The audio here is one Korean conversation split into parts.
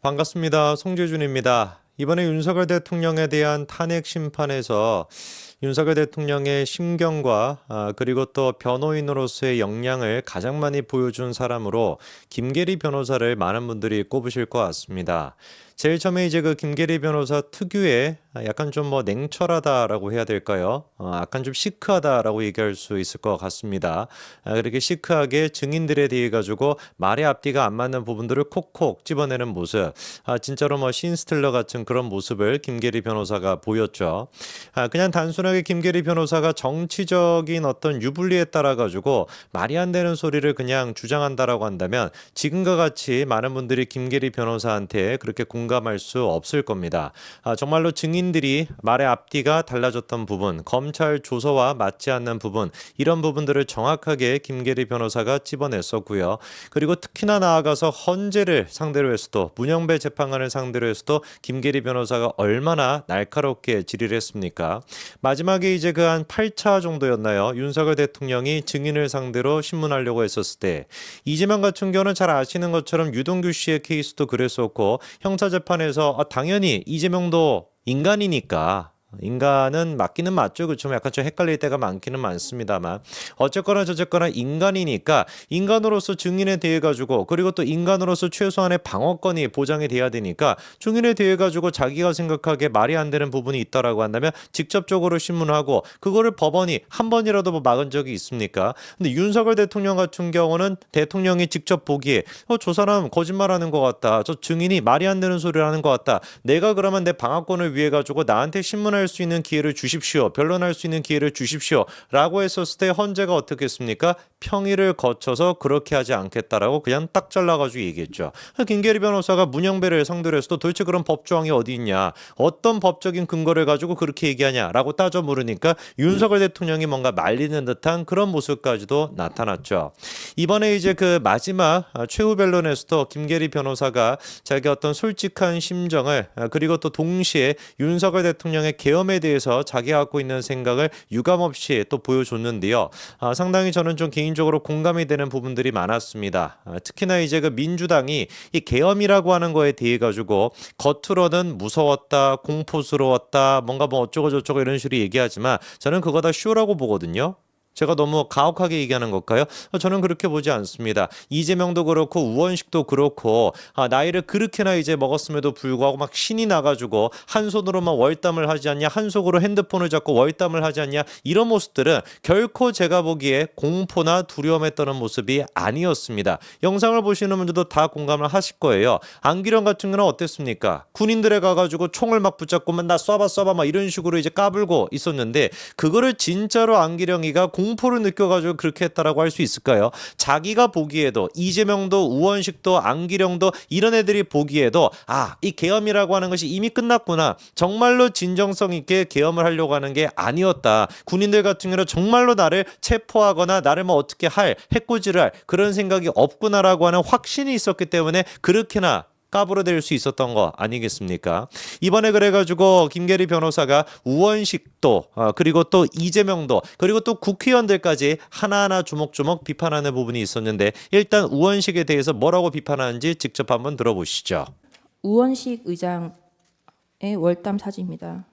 반갑습니다. 송재준입니다. 이번에 윤석열 대통령에 대한 탄핵 심판에서 윤석열 대통령의 심경과 그리고 또 변호인으로서의 역량을 가장 많이 보여준 사람으로 김계리 변호사를 많은 분들이 꼽으실 것 같습니다. 제일 처음에 이제 그 김계리 변호사 특유의 약간 좀 냉철하다라고 해야 될까요? 약간 좀 시크하다라고 얘기할 수 있을 것 같습니다. 그렇게 시크하게 증인들에 대해 가지고 말의 앞뒤가 안 맞는 부분들을 콕콕 집어내는 모습. 진짜로 신스틸러 같은 그런 모습을 김계리 변호사가 보였죠. 그냥 단순하게 김계리 변호사가 정치적인 어떤 유불리에 따라 가지고 말이 안 되는 소리를 그냥 주장한다라고 한다면 지금과 같이 많은 분들이 김계리 변호사한테 그렇게 공감할 수 없을 겁니다. 정말로 증인들이 말의 앞뒤가 달라졌던 부분, 검찰 조서와 맞지 않는 부분, 이런 부분들을 정확하게 김계리 변호사가 집어냈었고요. 그리고 특히나 나아가서 헌재를 상대로 해서도, 문영배 재판관을 상대로 해서도 김계리 변호사가 얼마나 날카롭게 질의를 했습니까? 마지막에 이제 그 한 8차 정도였나요? 윤석열 대통령이 증인을 상대로 신문하려고 했었을 때 이재명 같은 경우는 잘 아시는 것처럼 유동규 씨의 케이스도 그랬었고, 형사재판에서 당연히 이재명도 인간이니까, 인간은 맞기는 맞죠. 그렇죠. 약간 좀 헷갈릴 때가 많기는 많습니다만, 어쨌거나 저쨌거나 인간이니까 인간으로서 증인에 대해 가지고, 그리고 또 인간으로서 최소한의 방어권이 보장이 돼야 되니까 증인에 대해 가지고 자기가 생각하기에 말이 안 되는 부분이 있다라고 한다면 직접적으로 신문하고, 그거를 법원이 한 번이라도 막은 적이 있습니까? 근데 윤석열 대통령 같은 경우는 대통령이 직접 보기에 저 사람 거짓말하는 것 같다, 저 증인이 말이 안 되는 소리를 하는 것 같다, 내가 그러면 내 방어권을 위해 가지고 나한테 신문할 수 있는 기회를 주십시오, 변론할 수 있는 기회를 주십시오 라고 했었을 때 헌재가 어떻게 했습니까? 평의를 거쳐서 그렇게 하지 않겠다라고 그냥 딱 잘라가지고 얘기했죠. 김계리 변호사가 문영배를 상대로 해서도 도대체 그런 법조항이 어디 있냐, 어떤 법적인 근거를 가지고 그렇게 얘기하냐라고 따져 물으니까 윤석열 대통령이 뭔가 말리는 듯한 그런 모습까지도 나타났죠. 이번에 이제 그 마지막 최후 변론에서도 김계리 변호사가 자기 어떤 솔직한 심정을, 그리고 또 동시에 윤석열 대통령의 계엄에 대해서 자기가 갖고 있는 생각을 유감없이 또 보여줬는데요. 상당히 저는 좀 개인적으로 공감이 되는 부분들이 많았습니다. 특히나 이제 그 민주당이 이 계엄이라고 하는 거에 대해 가지고 겉으로는 무서웠다, 공포스러웠다, 뭔가 어쩌고 저쩌고 이런 식으로 얘기하지만 저는 그거 다 쇼라고 보거든요. 제가 너무 가혹하게 얘기하는 걸까요? 저는 그렇게 보지 않습니다. 이재명도 그렇고 우원식도 그렇고 나이를 그렇게나 이제 먹었음에도 불구하고 막 신이 나가지고 한 손으로만 월담을 하지 않냐, 한 손으로 핸드폰을 잡고 월담을 하지 않냐, 이런 모습들은 결코 제가 보기에 공포나 두려움에 떠는 모습이 아니었습니다. 영상을 보시는 분들도 다 공감을 하실 거예요. 안기령 같은 경우는 어땠습니까? 군인들에 가가지고 총을 막 붙잡고만 나 쏴봐 막 이런 식으로 이제 까불고 있었는데, 그거를 진짜로 안기령이가 공포를 느껴가지고 그렇게 했다라고 할 수 있을까요? 자기가 보기에도, 이재명도 우원식도 안기령도 이런 애들이 보기에도 이 계엄이라고 하는 것이 이미 끝났구나, 정말로 진정성 있게 계엄을 하려고 하는 게 아니었다, 군인들 같은 경우는 정말로 나를 체포하거나 나를 어떻게 할, 해코지를 할 그런 생각이 없구나라고 하는 확신이 있었기 때문에 그렇게나 까불어댈 수 있었던 거 아니겠습니까? 이번에 그래가지고 김계리 변호사가 우원식도, 그리고 또 이재명도, 그리고 또 국회의원들까지 하나하나 조목조목 비판하는 부분이 있었는데, 일단 우원식에 대해서 뭐라고 비판하는지 직접 한번 들어보시죠. 우원식 의장의 월담 사진입니다.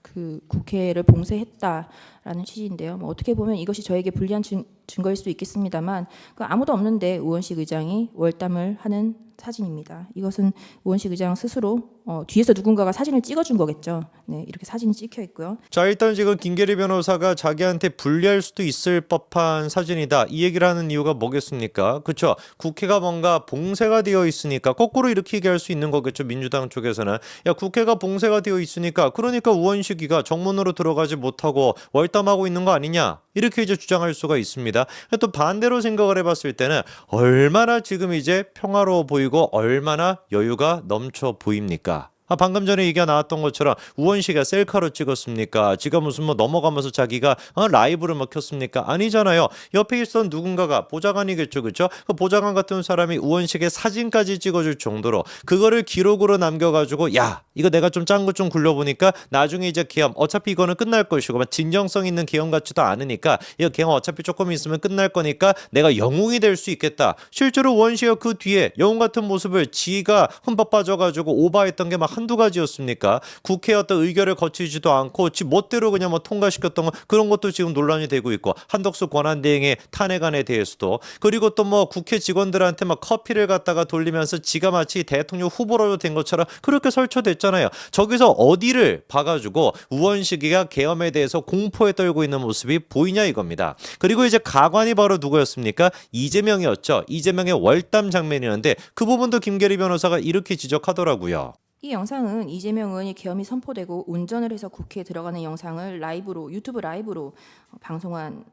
그 국회를 봉쇄했다라는 취지인데요. 어떻게 보면 이것이 저에게 불리한 증거일 수도 있겠습니다만, 아무도 없는데 우원식 의장이 월담을 하는 사진입니다. 이것은 우원식 의장 스스로 뒤에서 누군가가 사진을 찍어준 거겠죠. 네, 이렇게 사진이 찍혀 있고요. 자, 일단 지금 김계리 변호사가 자기한테 불리할 수도 있을 법한 사진이다, 이 얘기를 하는 이유가 뭐겠습니까? 그렇죠. 국회가 뭔가 봉쇄가 되어 있으니까, 거꾸로 이렇게 얘기할 수 있는 거겠죠. 민주당 쪽에서는 국회가 봉쇄가 되어 있으니까, 그러니까 우원식이가 정문으로 들어가지 못하고 월담하고 있는 거 아니냐, 이렇게 이제 주장할 수가 있습니다. 또 반대로 생각을 해봤을 때는 얼마나 지금 이제 평화로워 보이고 얼마나 여유가 넘쳐 보입니까? 방금 전에 얘기가 나왔던 것처럼 우원식이 셀카로 찍었습니까? 지가 무슨 뭐 넘어가면서 자기가 라이브를 막 켰습니까? 아니잖아요. 옆에 있던 누군가가 보좌관이겠죠, 그렇죠? 그 보좌관 같은 사람이 우원식의 사진까지 찍어줄 정도로 그거를 기록으로 남겨가지고 야 이거 내가 좀 짠 거 좀 굴려보니까 나중에 이제 계엄 어차피 이거는 끝날 것이고 막 진정성 있는 계엄 같지도 않으니까 이거 계엄 어차피 조금 있으면 끝날 거니까 내가 영웅이 될 수 있겠다. 실제로 우원식이 그 뒤에 영웅 같은 모습을 지가 흠뻑 빠져가지고 오바했던 게 막 한두 가지였습니까? 국회의 어떤 의결을 거치지도 않고 지 멋대로 그냥 뭐 통과시켰던 거 그런 것도 지금 논란이 되고 있고 한덕수 권한대행의 탄핵안에 대해서도 그리고 또 뭐 국회 직원들한테 막 커피를 갖다가 돌리면서 지가 마치 대통령 후보로 된 것처럼 그렇게 설쳐댔잖아요. 저기서 어디를 봐가지고 우원식이가 계엄에 대해서 공포에 떨고 있는 모습이 보이냐 이겁니다. 그리고 이제 가관이 바로 누구였습니까? 이재명이었죠. 이재명의 월담 장면이었는데 그 부분도 김계리 변호사가 이렇게 지적하더라고요. 이 영상은 이재명 의원이 계엄이 선포되고 운전을 해서 국회에 들어가는 영상을 라이브로 유튜브 라이브로 방송한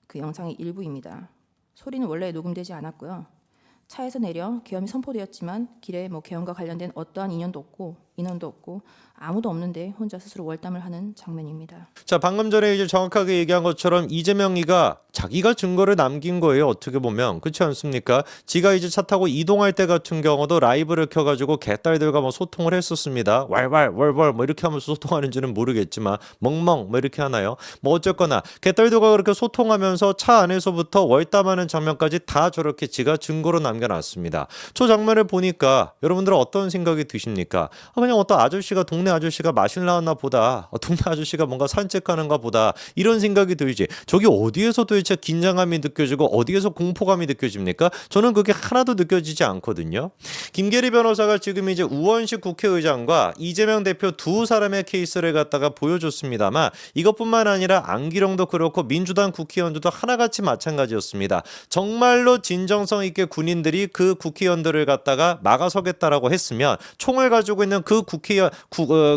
그 영상의 일부입니다. 소리는 원래 녹음되지 않았고요. 차에서 내려 계엄이 선포되었지만 길에 뭐 계엄과 관련된 어떠한 인원도 없고 아무도 없는데 혼자 스스로 월담을 하는 장면입니다. 자, 방금 전에 이제 정확하게 얘기한 것처럼 이재명이가 자기가 증거를 남긴 거예요. 어떻게 보면 그렇지 않습니까? 지가 이제 차 타고 이동할 때 같은 경우도 라이브를 켜가지고 개딸들과 뭐 소통을 했었습니다. 왈왈 월월 뭐 이렇게 하면서 소통하는지는 모르겠지만 멍멍 뭐 이렇게 하나요? 뭐 어쨌거나 개딸들과 그렇게 소통하면서 차 안에서부터 월담하는 장면까지 다 저렇게 지가 증거로 남겨놨습니다. 저 장면을 보니까 여러분들은 어떤 생각이 드십니까? 그냥 어떤 아저씨가 동네 아저씨가 마실 나왔나 보다. 동네 아저씨가 뭔가 산책하는가 보다. 이런 생각이 들지. 저기 어디에서 도대체 긴장감이 느껴지고 어디에서 공포감이 느껴집니까? 저는 그게 하나도 느껴지지 않거든요. 김계리 변호사가 지금 이제 우원식 국회의장과 이재명 대표 두 사람의 케이스를 갖다가 보여줬습니다만 이것뿐만 아니라 안기령도 그렇고 민주당 국회의원들도 하나같이 마찬가지였습니다. 정말로 진정성 있게 군인들이 그 국회의원들을 갖다가 막아서겠다라고 했으면 총을 가지고 있는 그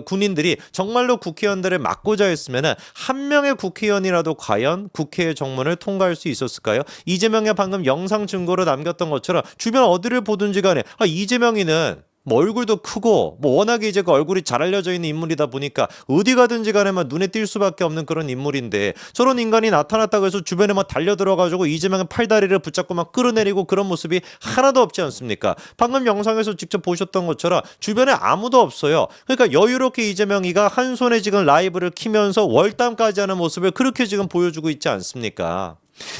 군인들이 정말로 국회의원들을 막고자 했으면 한 명의 국회의원이라도 과연 국회의 정문을 통과할 수 있었을까요? 이재명이 방금 영상 증거로 남겼던 것처럼 주변 어디를 보든지 간에 이재명이는 뭐 얼굴도 크고 뭐 워낙에 이제 그 얼굴이 잘 알려져 있는 인물이다 보니까 어디 가든지 간에만 눈에 띌 수밖에 없는 그런 인물인데 저런 인간이 나타났다고 해서 주변에 막 달려들어가지고 이재명의 팔다리를 붙잡고 막 끌어내리고 그런 모습이 하나도 없지 않습니까? 방금 영상에서 직접 보셨던 것처럼 주변에 아무도 없어요. 그러니까 여유롭게 이재명이가 한 손에 지금 라이브를 키면서 월담까지 하는 모습을 그렇게 지금 보여주고 있지 않습니까?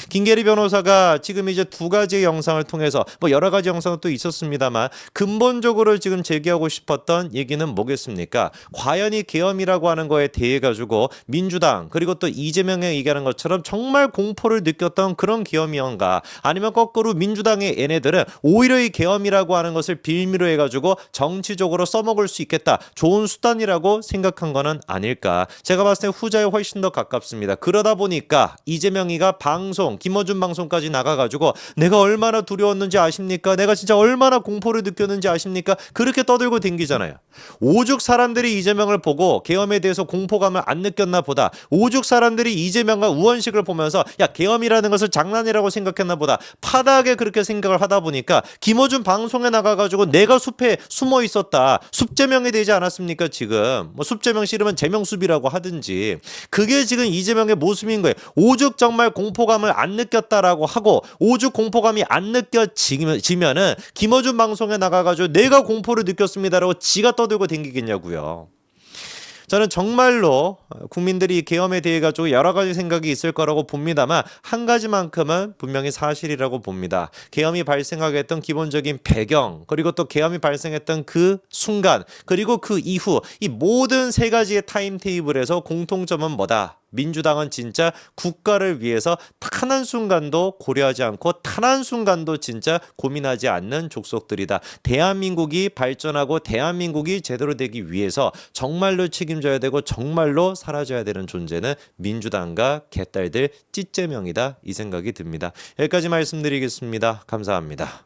김계리 변호사가 지금 이제 두 가지의 영상을 통해서 뭐 여러 가지 영상은 또 있었습니다만 근본적으로 지금 제기하고 싶었던 얘기는 뭐겠습니까? 과연 이 계엄이라고 하는 거에 대해 가지고 민주당 그리고 또 이재명이 얘기하는 것처럼 정말 공포를 느꼈던 그런 계엄이었는가? 아니면 거꾸로 민주당의 얘네들은 오히려 이 계엄이라고 하는 것을 빌미로 해가지고 정치적으로 써먹을 수 있겠다. 좋은 수단이라고 생각한 거는 아닐까? 제가 봤을 때 후자에 훨씬 더 가깝습니다. 그러다 보니까 이재명이가 김어준 방송까지 나가가지고 내가 얼마나 두려웠는지 아십니까? 내가 진짜 얼마나 공포를 느꼈는지 아십니까? 그렇게 떠들고 댕기잖아요. 오죽 사람들이 이재명을 보고 계엄에 대해서 공포감을 안 느꼈나 보다. 오죽 사람들이 이재명과 우원식을 보면서 야 계엄이라는 것을 장난이라고 생각했나 보다. 파다하게 그렇게 생각을 하다 보니까 김어준 방송에 나가가지고 내가 숲에 숨어 있었다. 숲제명이 되지 않았습니까? 지금 뭐 숲제명 싫으면 제명숲이라고 하든지 그게 지금 이재명의 모습인 거예요. 오죽 정말 공포감을 안 느꼈다라고 하고 오죽 공포감이 안 느껴지면은 김어준 방송에 나가가지고 내가 공포를 느꼈습니다라고 지가 떠들고 댕기겠냐고요. 저는 정말로 국민들이 계엄에 대해 가지고 여러 가지 생각이 있을 거라고 봅니다만 한 가지만큼은 분명히 사실이라고 봅니다. 계엄이 발생하게 했던 기본적인 배경 그리고 또 계엄이 발생했던 그 순간 그리고 그 이후 이 모든 세 가지의 타임테이블에서 공통점은 뭐다? 민주당은 진짜 국가를 위해서 단 한순간도 고려하지 않고 단 한순간도 진짜 고민하지 않는 족속들이다. 대한민국이 발전하고 대한민국이 제대로 되기 위해서 정말로 책임져야 되고 정말로 사라져야 되는 존재는 민주당과 개딸들 찌째명이다. 이 생각이 듭니다. 여기까지 말씀드리겠습니다. 감사합니다.